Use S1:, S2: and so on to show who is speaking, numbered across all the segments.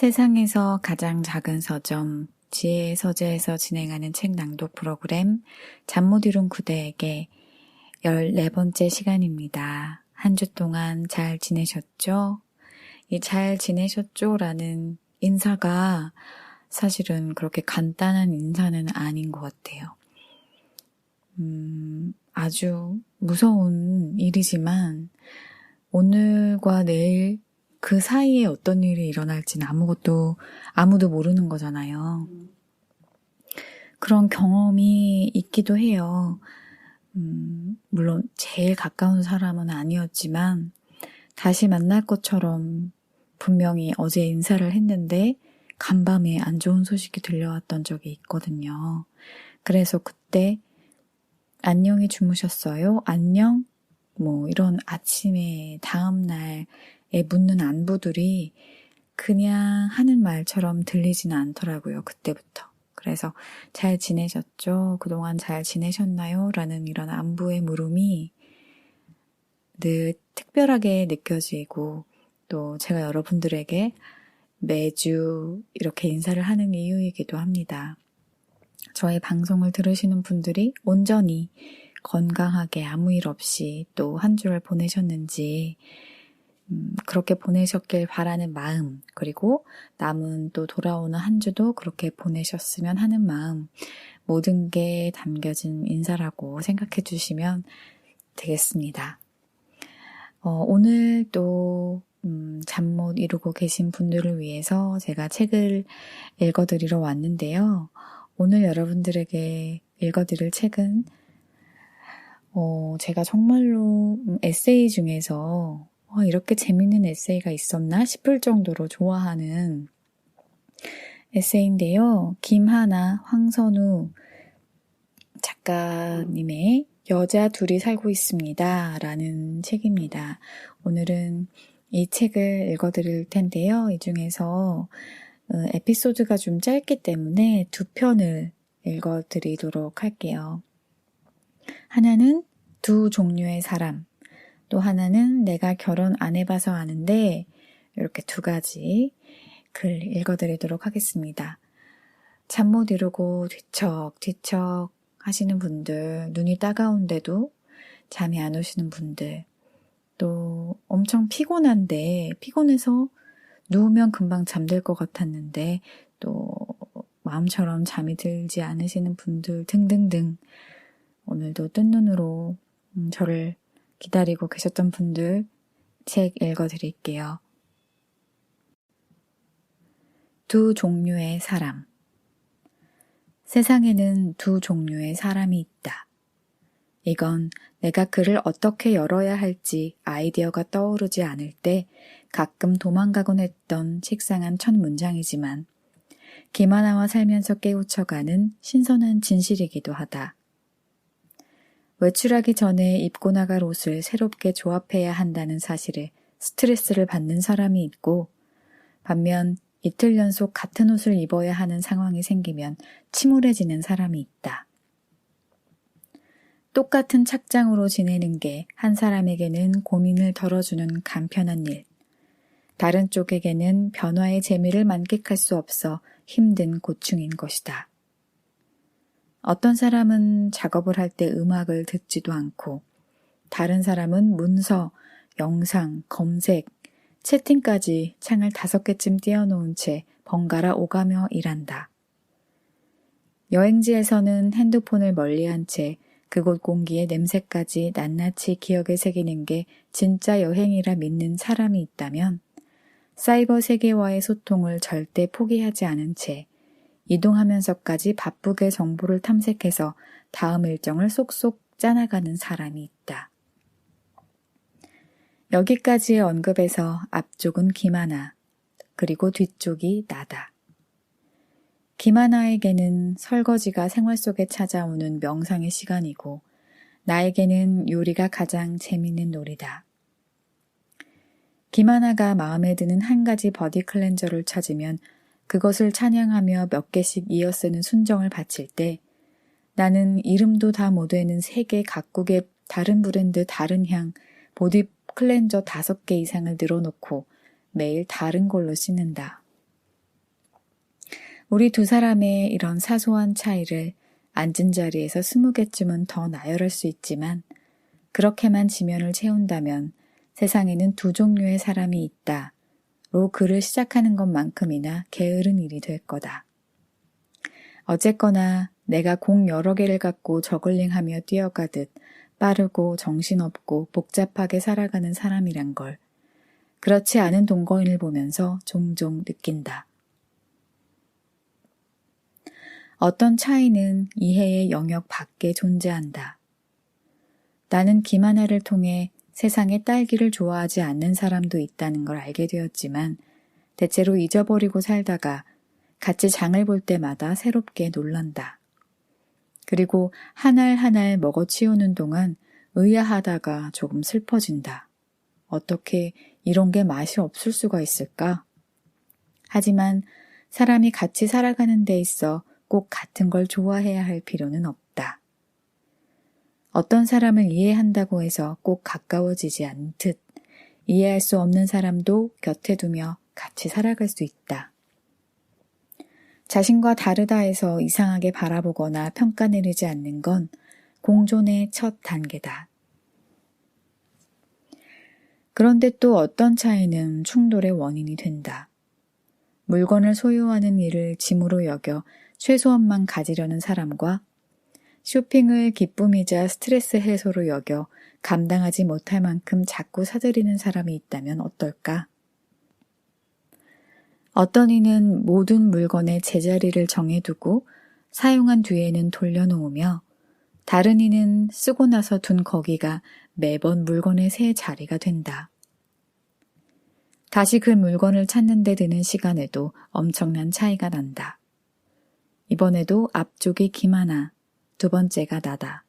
S1: 세상에서 가장 작은 서점, 지혜의 서재에서 진행하는 책 낭독 프로그램 잠 못 이룬 그대에게 14번째 시간입니다. 한 주 동안 잘 지내셨죠? 이 잘 지내셨죠? 라는 인사가 사실은 그렇게 간단한 인사는 아닌 것 같아요. 아주 무서운 일이지만 오늘과 내일 그 사이에 어떤 일이 일어날지는 아무도 모르는 거잖아요. 그런 경험이 있기도 해요. 물론 제일 가까운 사람은 아니었지만 다시 만날 것처럼 분명히 어제 인사를 했는데 간밤에 안 좋은 소식이 들려왔던 적이 있거든요. 그래서 그때 안녕히 주무셨어요? 안녕? 이런 아침에 다음날에 묻는 안부들이 그냥 하는 말처럼 들리지는 않더라고요. 그때부터. 그래서 잘 지내셨죠? 그동안 잘 지내셨나요? 라는 이런 안부의 물음이 늘 특별하게 느껴지고 또 제가 여러분들에게 매주 이렇게 인사를 하는 이유이기도 합니다. 저의 방송을 들으시는 분들이 온전히 건강하게 아무 일 없이 또 한 주를 보내셨는지 그렇게 보내셨길 바라는 마음, 그리고 남은 또 돌아오는 한 주도 그렇게 보내셨으면 하는 마음, 모든 게 담겨진 인사라고 생각해 주시면 되겠습니다. 오늘 또 잠 못 이루고 계신 분들을 위해서 제가 책을 읽어드리러 왔는데요. 오늘 여러분들에게 읽어드릴 책은 제가 정말로 에세이 중에서 이렇게 재밌는 에세이가 있었나 싶을 정도로 좋아하는 에세이인데요. 김하나, 황선우 작가님의 여자 둘이 살고 있습니다. 라는 책입니다. 오늘은 이 책을 읽어드릴 텐데요. 이 중에서 에피소드가 좀 짧기 때문에 2편을 읽어드리도록 할게요. 하나는 두 종류의 사람, 또 하나는 내가 결혼 안 해봐서 아는데, 이렇게 2가지 글 읽어드리도록 하겠습니다. 잠 못 이루고 뒤척 하시는 분들, 눈이 따가운데도 잠이 안 오시는 분들, 또 엄청 피곤해서 누우면 금방 잠들 것 같았는데 또 마음처럼 잠이 들지 않으시는 분들 등등등, 오늘도 뜬 눈으로 저를 기다리고 계셨던 분들 책 읽어드릴게요. 두 종류의 사람. 세상에는 두 종류의 사람이 있다. 이건 내가 글을 어떻게 열어야 할지 아이디어가 떠오르지 않을 때 가끔 도망가곤 했던 식상한 첫 문장이지만 김하나와 살면서 깨우쳐가는 신선한 진실이기도 하다. 외출하기 전에 입고 나갈 옷을 새롭게 조합해야 한다는 사실에 스트레스를 받는 사람이 있고, 반면 이틀 연속 같은 옷을 입어야 하는 상황이 생기면 침울해지는 사람이 있다. 똑같은 착장으로 지내는 게 한 사람에게는 고민을 덜어주는 간편한 일, 다른 쪽에게는 변화의 재미를 만끽할 수 없어 힘든 고충인 것이다. 어떤 사람은 작업을 할 때 음악을 듣지도 않고, 다른 사람은 문서, 영상, 검색, 채팅까지 창을 5개쯤 띄워놓은 채 번갈아 오가며 일한다. 여행지에서는 핸드폰을 멀리한 채 그곳 공기의 냄새까지 낱낱이 기억에 새기는 게 진짜 여행이라 믿는 사람이 있다면, 사이버 세계와의 소통을 절대 포기하지 않은 채 이동하면서까지 바쁘게 정보를 탐색해서 다음 일정을 쏙쏙 짜나가는 사람이 있다. 여기까지의 언급에서 앞쪽은 김하나, 그리고 뒤쪽이 나다. 김하나에게는 설거지가 생활 속에 찾아오는 명상의 시간이고, 나에게는 요리가 가장 재밌는 놀이다. 김하나가 마음에 드는 한 가지 버디 클렌저를 찾으면 그것을 찬양하며 몇 개씩 이어 쓰는 순정을 바칠 때, 나는 이름도 다 못 외는 3개 각국의 다른 브랜드 다른 향 보디 클렌저 5개 이상을 늘어놓고 매일 다른 걸로 씻는다. 우리 두 사람의 이런 사소한 차이를 앉은 자리에서 20개쯤은 더 나열할 수 있지만 그렇게만 지면을 채운다면 세상에는 두 종류의 사람이 있다로 글을 시작하는 것만큼이나 게으른 일이 될 거다. 어쨌거나 내가 공 여러 개를 갖고 저글링하며 뛰어가듯 빠르고 정신없고 복잡하게 살아가는 사람이란 걸 그렇지 않은 동거인을 보면서 종종 느낀다. 어떤 차이는 이해의 영역 밖에 존재한다. 나는 김하나를 통해 세상에 딸기를 좋아하지 않는 사람도 있다는 걸 알게 되었지만 대체로 잊어버리고 살다가 같이 장을 볼 때마다 새롭게 놀란다. 그리고 한 알 한 알 먹어치우는 동안 의아하다가 조금 슬퍼진다. 어떻게 이런 게 맛이 없을 수가 있을까? 하지만 사람이 같이 살아가는 데 있어 꼭 같은 걸 좋아해야 할 필요는 없다. 어떤 사람을 이해한다고 해서 꼭 가까워지지 않듯 이해할 수 없는 사람도 곁에 두며 같이 살아갈 수 있다. 자신과 다르다 해서 이상하게 바라보거나 평가 내리지 않는 건 공존의 첫 단계다. 그런데 또 어떤 차이는 충돌의 원인이 된다. 물건을 소유하는 일을 짐으로 여겨 최소한만 가지려는 사람과 쇼핑을 기쁨이자 스트레스 해소로 여겨 감당하지 못할 만큼 자꾸 사들이는 사람이 있다면 어떨까? 어떤 이는 모든 물건의 제자리를 정해두고 사용한 뒤에는 돌려놓으며 다른 이는 쓰고 나서 둔 거기가 매번 물건의 새 자리가 된다. 다시 그 물건을 찾는 데 드는 시간에도 엄청난 차이가 난다. 이번에도 앞쪽이 김하나, 두 번째가 나다.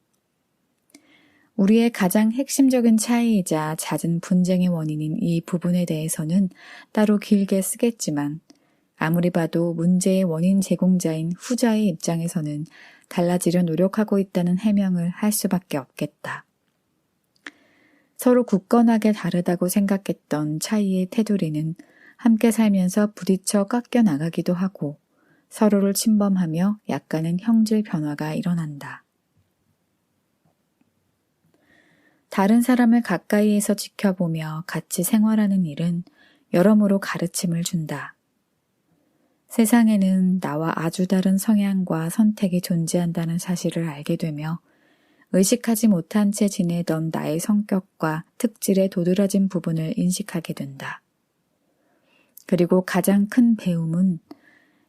S1: 우리의 가장 핵심적인 차이이자 잦은 분쟁의 원인인 이 부분에 대해서는 따로 길게 쓰겠지만 아무리 봐도 문제의 원인 제공자인 후자의 입장에서는 달라지려 노력하고 있다는 해명을 할 수밖에 없겠다. 서로 굳건하게 다르다고 생각했던 차이의 테두리는 함께 살면서 부딪혀 깎여 나가기도 하고 서로를 침범하며 약간은 형질 변화가 일어난다. 다른 사람을 가까이에서 지켜보며 같이 생활하는 일은 여러모로 가르침을 준다. 세상에는 나와 아주 다른 성향과 선택이 존재한다는 사실을 알게 되며 의식하지 못한 채 지내던 나의 성격과 특질의 도드라진 부분을 인식하게 된다. 그리고 가장 큰 배움은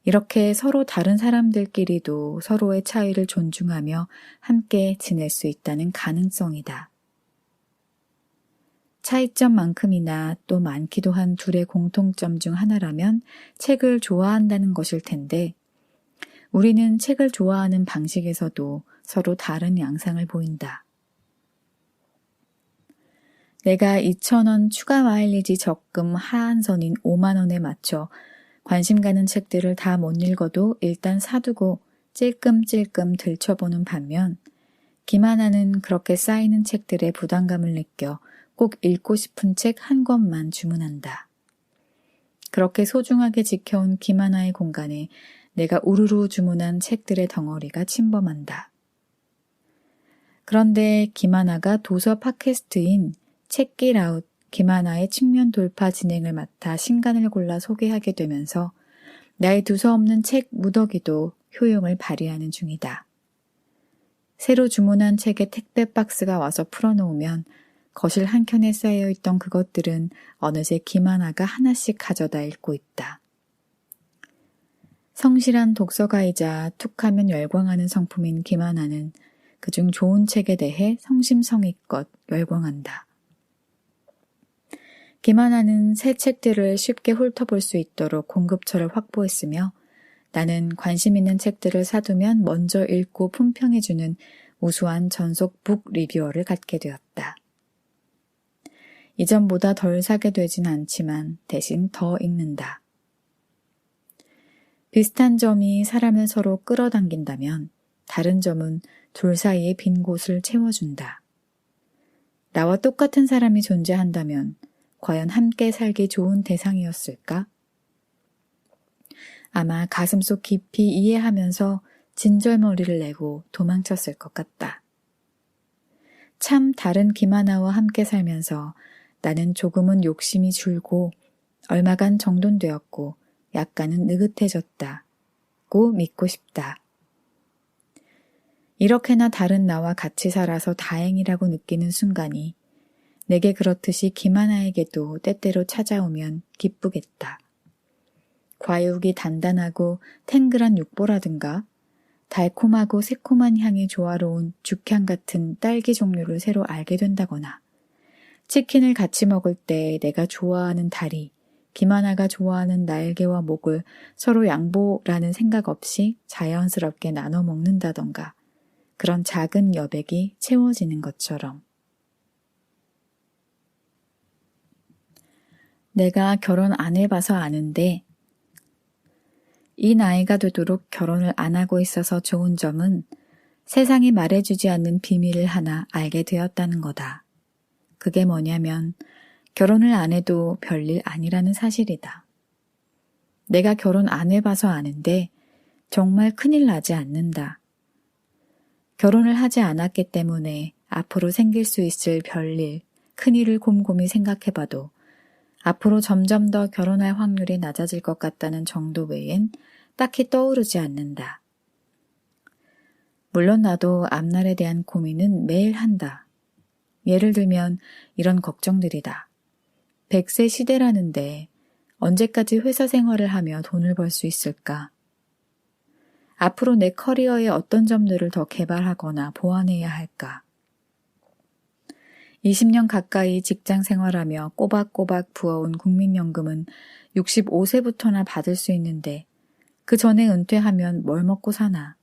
S1: 이렇게 서로 다른 사람들끼리도 서로의 차이를 존중하며 함께 지낼 수 있다는 가능성이다. 차이점만큼이나 또 많기도 한 둘의 공통점 중 하나라면 책을 좋아한다는 것일 텐데 우리는 책을 좋아하는 방식에서도 서로 다른 양상을 보인다. 내가 2,000원 추가 마일리지 적금 하한선인 5만 원에 맞춰 관심 가는 책들을 다 못 읽어도 일단 사두고 찔끔찔끔 들춰보는 반면 김하나는 그렇게 쌓이는 책들의 부담감을 느껴 꼭 읽고 싶은 책 한 권만 주문한다. 그렇게 소중하게 지켜온 김하나의 공간에 내가 우르르 주문한 책들의 덩어리가 침범한다. 그런데 김하나가 도서 팟캐스트인 책기라웃 김하나의 측면 돌파 진행을 맡아 신간을 골라 소개하게 되면서 나의 두서없는 책 무더기도 효용을 발휘하는 중이다. 새로 주문한 책의 택배 박스가 와서 풀어놓으면 거실 한켠에 쌓여있던 그것들은 어느새 김하나가 하나씩 가져다 읽고 있다. 성실한 독서가이자 툭하면 열광하는 성품인 김하나는 그중 좋은 책에 대해 성심성의껏 열광한다. 김하나는 새 책들을 쉽게 훑어볼 수 있도록 공급처를 확보했으며 나는 관심 있는 책들을 사두면 먼저 읽고 품평해주는 우수한 전속 북 리뷰어를 갖게 되었다. 이전보다 덜 사게 되진 않지만 대신 더 읽는다. 비슷한 점이 사람을 서로 끌어당긴다면 다른 점은 둘 사이의 빈 곳을 채워준다. 나와 똑같은 사람이 존재한다면 과연 함께 살기 좋은 대상이었을까? 아마 가슴속 깊이 이해하면서 진절머리를 내고 도망쳤을 것 같다. 참 다른 김하나와 함께 살면서 나는 조금은 욕심이 줄고 얼마간 정돈되었고 약간은 느긋해졌다고 믿고 싶다. 이렇게나 다른 나와 같이 살아서 다행이라고 느끼는 순간이 내게 그렇듯이 김하나에게도 때때로 찾아오면 기쁘겠다. 과육이 단단하고 탱글한 육보라든가 달콤하고 새콤한 향이 조화로운 죽향 같은 딸기 종류를 새로 알게 된다거나 치킨을 같이 먹을 때 내가 좋아하는 다리, 김하나가 좋아하는 날개와 목을 서로 양보라는 생각 없이 자연스럽게 나눠 먹는다던가 그런 작은 여백이 채워지는 것처럼. 내가 결혼 안 해봐서 아는데 이 나이가 되도록 결혼을 안 하고 있어서 좋은 점은 세상이 말해주지 않는 비밀을 하나 알게 되었다는 거다. 그게 뭐냐면 결혼을 안 해도 별일 아니라는 사실이다. 내가 결혼 안 해봐서 아는데 정말 큰일 나지 않는다. 결혼을 하지 않았기 때문에 앞으로 생길 수 있을 별일, 큰일을 곰곰이 생각해봐도 앞으로 점점 더 결혼할 확률이 낮아질 것 같다는 정도 외엔 딱히 떠오르지 않는다. 물론 나도 앞날에 대한 고민은 매일 한다. 예를 들면 이런 걱정들이다. 100세 시대라는데 언제까지 회사 생활을 하며 돈을 벌 수 있을까? 앞으로 내 커리어의 어떤 점들을 더 개발하거나 보완해야 할까? 20년 가까이 직장 생활하며 꼬박꼬박 부어온 국민연금은 65세부터나 받을 수 있는데 그 전에 은퇴하면 뭘 먹고 사나?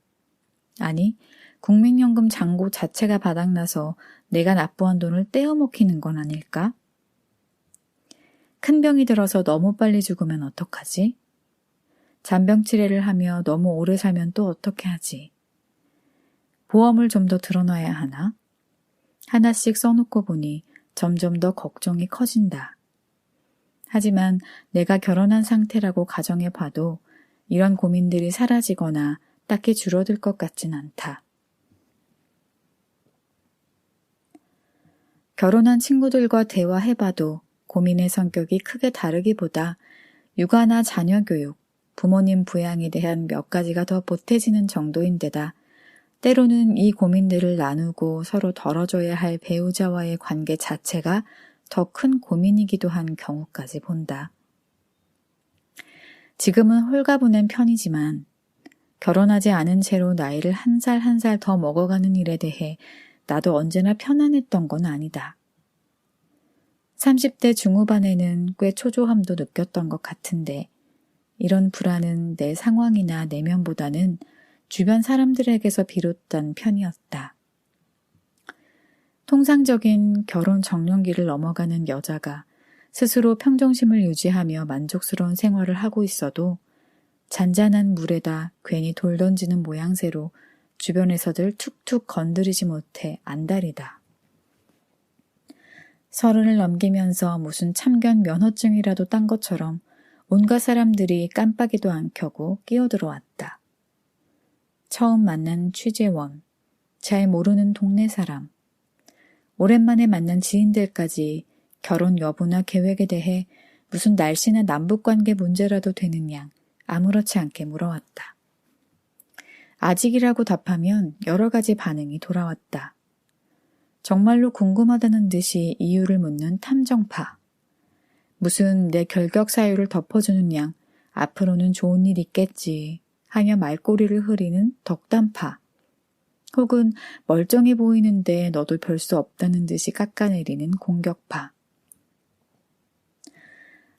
S1: 아니, 국민연금 잔고 자체가 바닥나서 내가 납부한 돈을 떼어먹히는 건 아닐까? 큰 병이 들어서 너무 빨리 죽으면 어떡하지? 잔병 치레를 하며 너무 오래 살면 또 어떻게 하지? 보험을 좀 더 들어놔야 하나? 하나씩 써놓고 보니 점점 더 걱정이 커진다. 하지만 내가 결혼한 상태라고 가정해 봐도 이런 고민들이 사라지거나 딱히 줄어들 것 같진 않다. 결혼한 친구들과 대화해봐도 고민의 성격이 크게 다르기보다 육아나 자녀 교육, 부모님 부양에 대한 몇 가지가 더 보태지는 정도인데다 때로는 이 고민들을 나누고 서로 덜어줘야 할 배우자와의 관계 자체가 더 큰 고민이기도 한 경우까지 본다. 지금은 홀가분한 편이지만 결혼하지 않은 채로 나이를 한 살 한 살 더 먹어가는 일에 대해 나도 언제나 편안했던 건 아니다. 30대 중후반에는 꽤 초조함도 느꼈던 것 같은데 이런 불안은 내 상황이나 내면보다는 주변 사람들에게서 비롯된 편이었다. 통상적인 결혼 정년기를 넘어가는 여자가 스스로 평정심을 유지하며 만족스러운 생활을 하고 있어도 잔잔한 물에다 괜히 돌 던지는 모양새로 주변에서들 툭툭 건드리지 못해 안달이다. 30을 넘기면서 무슨 참견 면허증이라도 딴 것처럼 온갖 사람들이 깜빡이도 안 켜고 끼어들어왔다. 처음 만난 취재원, 잘 모르는 동네 사람, 오랜만에 만난 지인들까지 결혼 여부나 계획에 대해 무슨 날씨나 남북관계 문제라도 되는 양 아무렇지 않게 물어왔다. 아직이라고 답하면 여러 가지 반응이 돌아왔다. 정말로 궁금하다는 듯이 이유를 묻는 탐정파. 무슨 내 결격 사유를 덮어주는 양 앞으로는 좋은 일 있겠지 하며 말꼬리를 흐리는 덕담파. 혹은 멀쩡해 보이는데 너도 별 수 없다는 듯이 깎아내리는 공격파.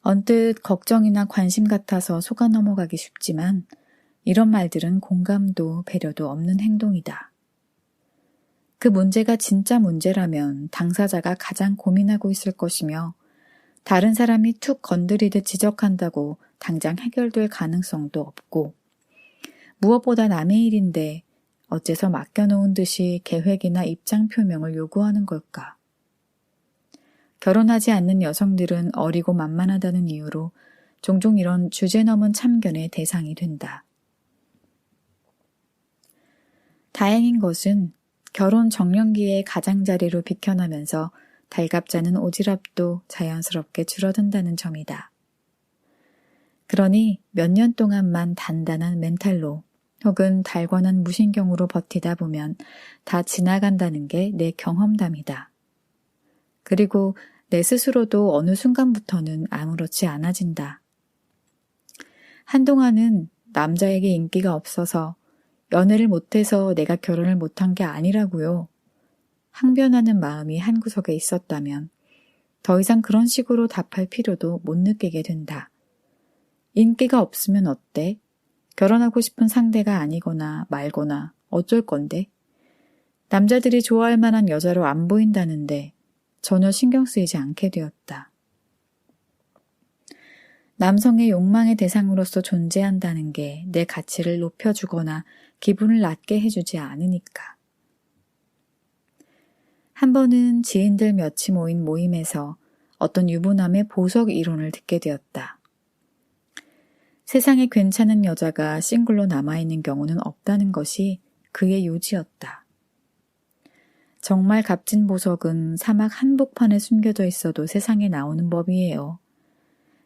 S1: 언뜻 걱정이나 관심 같아서 속아 넘어가기 쉽지만 이런 말들은 공감도 배려도 없는 행동이다. 그 문제가 진짜 문제라면 당사자가 가장 고민하고 있을 것이며 다른 사람이 툭 건드리듯 지적한다고 당장 해결될 가능성도 없고 무엇보다 남의 일인데 어째서 맡겨놓은 듯이 계획이나 입장 표명을 요구하는 걸까? 결혼하지 않는 여성들은 어리고 만만하다는 이유로 종종 이런 주제넘은 참견의 대상이 된다. 다행인 것은 결혼 정년기에 가장자리로 비켜나면서 달갑잖은 오지랖도 자연스럽게 줄어든다는 점이다. 그러니 몇 년 동안만 단단한 멘탈로 혹은 달관한 무신경으로 버티다 보면 다 지나간다는 게 내 경험담이다. 그리고 내 스스로도 어느 순간부터는 아무렇지 않아진다. 한동안은 남자에게 인기가 없어서 연애를 못해서 내가 결혼을 못한 게 아니라고요. 항변하는 마음이 한구석에 있었다면 더 이상 그런 식으로 답할 필요도 못 느끼게 된다. 인기가 없으면 어때? 결혼하고 싶은 상대가 아니거나 말거나 어쩔 건데? 남자들이 좋아할 만한 여자로 안 보인다는데 전혀 신경 쓰이지 않게 되었다. 남성의 욕망의 대상으로서 존재한다는 게 내 가치를 높여주거나 기분을 낮게 해주지 않으니까. 한 번은 지인들 몇이 모인 모임에서 어떤 유부남의 보석 이론을 듣게 되었다. 세상에 괜찮은 여자가 싱글로 남아있는 경우는 없다는 것이 그의 요지였다. 정말 값진 보석은 사막 한복판에 숨겨져 있어도 세상에 나오는 법이에요.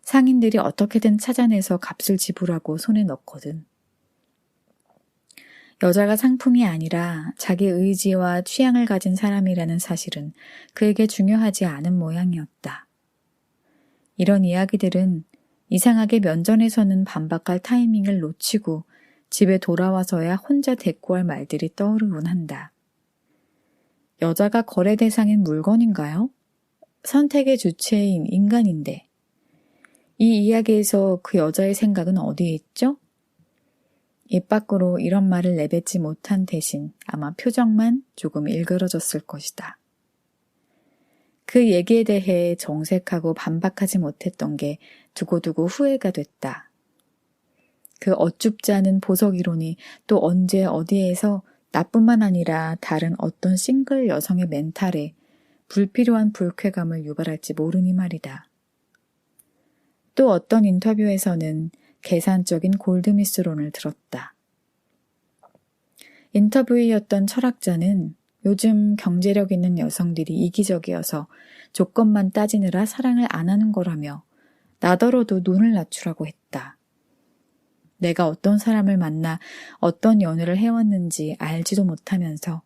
S1: 상인들이 어떻게든 찾아내서 값을 지불하고 손에 넣거든. 여자가 상품이 아니라 자기 의지와 취향을 가진 사람이라는 사실은 그에게 중요하지 않은 모양이었다. 이런 이야기들은 이상하게 면전에서는 반박할 타이밍을 놓치고 집에 돌아와서야 혼자 대꾸할 말들이 떠오르곤 한다. 여자가 거래 대상인 물건인가요? 선택의 주체인 인간인데. 이 이야기에서 그 여자의 생각은 어디에 있죠? 입 밖으로 이런 말을 내뱉지 못한 대신 아마 표정만 조금 일그러졌을 것이다. 그 얘기에 대해 정색하고 반박하지 못했던 게 두고두고 후회가 됐다. 그 어쭙지 않은 보석 이론이 또 언제 어디에서 나뿐만 아니라 다른 어떤 싱글 여성의 멘탈에 불필요한 불쾌감을 유발할지 모르니 말이다. 또 어떤 인터뷰에서는 계산적인 골드미스론을 들었다. 인터뷰이었던 철학자는 요즘 경제력 있는 여성들이 이기적이어서 조건만 따지느라 사랑을 안 하는 거라며 나더러도 눈을 낮추라고 했다. 내가 어떤 사람을 만나 어떤 연애를 해왔는지 알지도 못하면서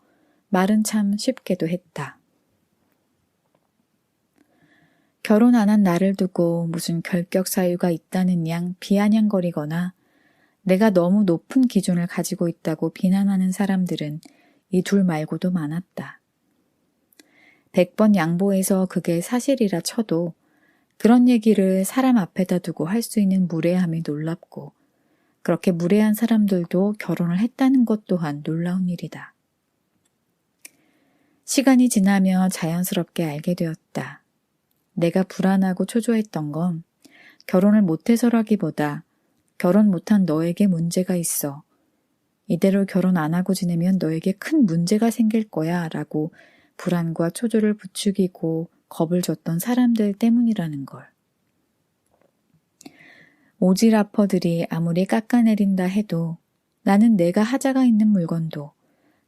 S1: 말은 참 쉽게도 했다. 결혼 안 한 나를 두고 무슨 결격 사유가 있다는 양 비아냥거리거나 내가 너무 높은 기준을 가지고 있다고 비난하는 사람들은 이 둘 말고도 많았다. 100번 양보해서 그게 사실이라 쳐도 그런 얘기를 사람 앞에다 두고 할 수 있는 무례함이 놀랍고 그렇게 무례한 사람들도 결혼을 했다는 것 또한 놀라운 일이다. 시간이 지나며 자연스럽게 알게 되었다. 내가 불안하고 초조했던 건 결혼을 못해서라기보다 결혼 못한 너에게 문제가 있어. 이대로 결혼 안 하고 지내면 너에게 큰 문제가 생길 거야 라고 불안과 초조를 부추기고 겁을 줬던 사람들 때문이라는 걸. 오지라퍼들이 아무리 깎아내린다 해도 나는 내가 하자가 있는 물건도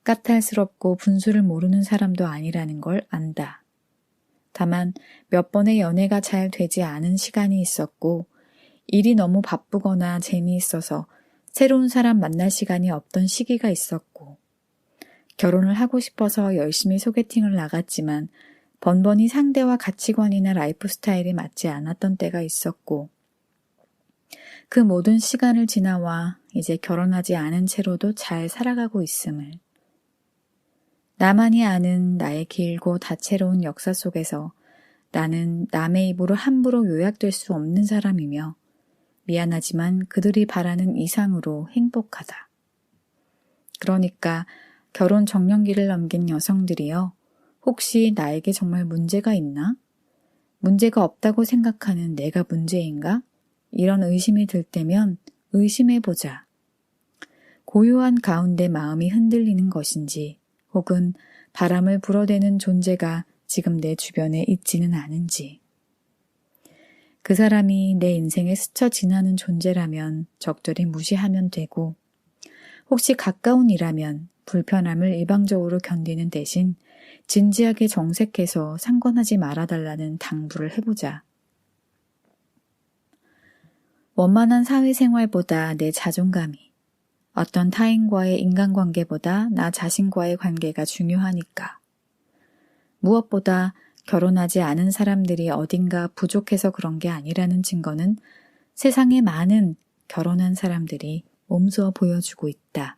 S1: 까탈스럽고 분수를 모르는 사람도 아니라는 걸 안다. 다만 몇 번의 연애가 잘 되지 않은 시간이 있었고 일이 너무 바쁘거나 재미있어서 새로운 사람 만날 시간이 없던 시기가 있었고 결혼을 하고 싶어서 열심히 소개팅을 나갔지만 번번이 상대와 가치관이나 라이프 스타일이 맞지 않았던 때가 있었고 그 모든 시간을 지나와 이제 결혼하지 않은 채로도 잘 살아가고 있음을 나만이 아는 나의 길고 다채로운 역사 속에서 나는 남의 입으로 함부로 요약될 수 없는 사람이며 미안하지만 그들이 바라는 이상으로 행복하다. 그러니까 결혼 정년기를 넘긴 여성들이여 혹시 나에게 정말 문제가 있나? 문제가 없다고 생각하는 내가 문제인가? 이런 의심이 들 때면 의심해보자. 고요한 가운데 마음이 흔들리는 것인지 혹은 바람을 불어대는 존재가 지금 내 주변에 있지는 않은지. 그 사람이 내 인생에 스쳐 지나는 존재라면 적절히 무시하면 되고, 혹시 가까운 이라면 불편함을 일방적으로 견디는 대신 진지하게 정색해서 상관하지 말아달라는 당부를 해보자. 원만한 사회생활보다 내 자존감이, 어떤 타인과의 인간관계보다 나 자신과의 관계가 중요하니까. 무엇보다 결혼하지 않은 사람들이 어딘가 부족해서 그런 게 아니라는 증거는 세상에 많은 결혼한 사람들이 몸소 보여주고 있다.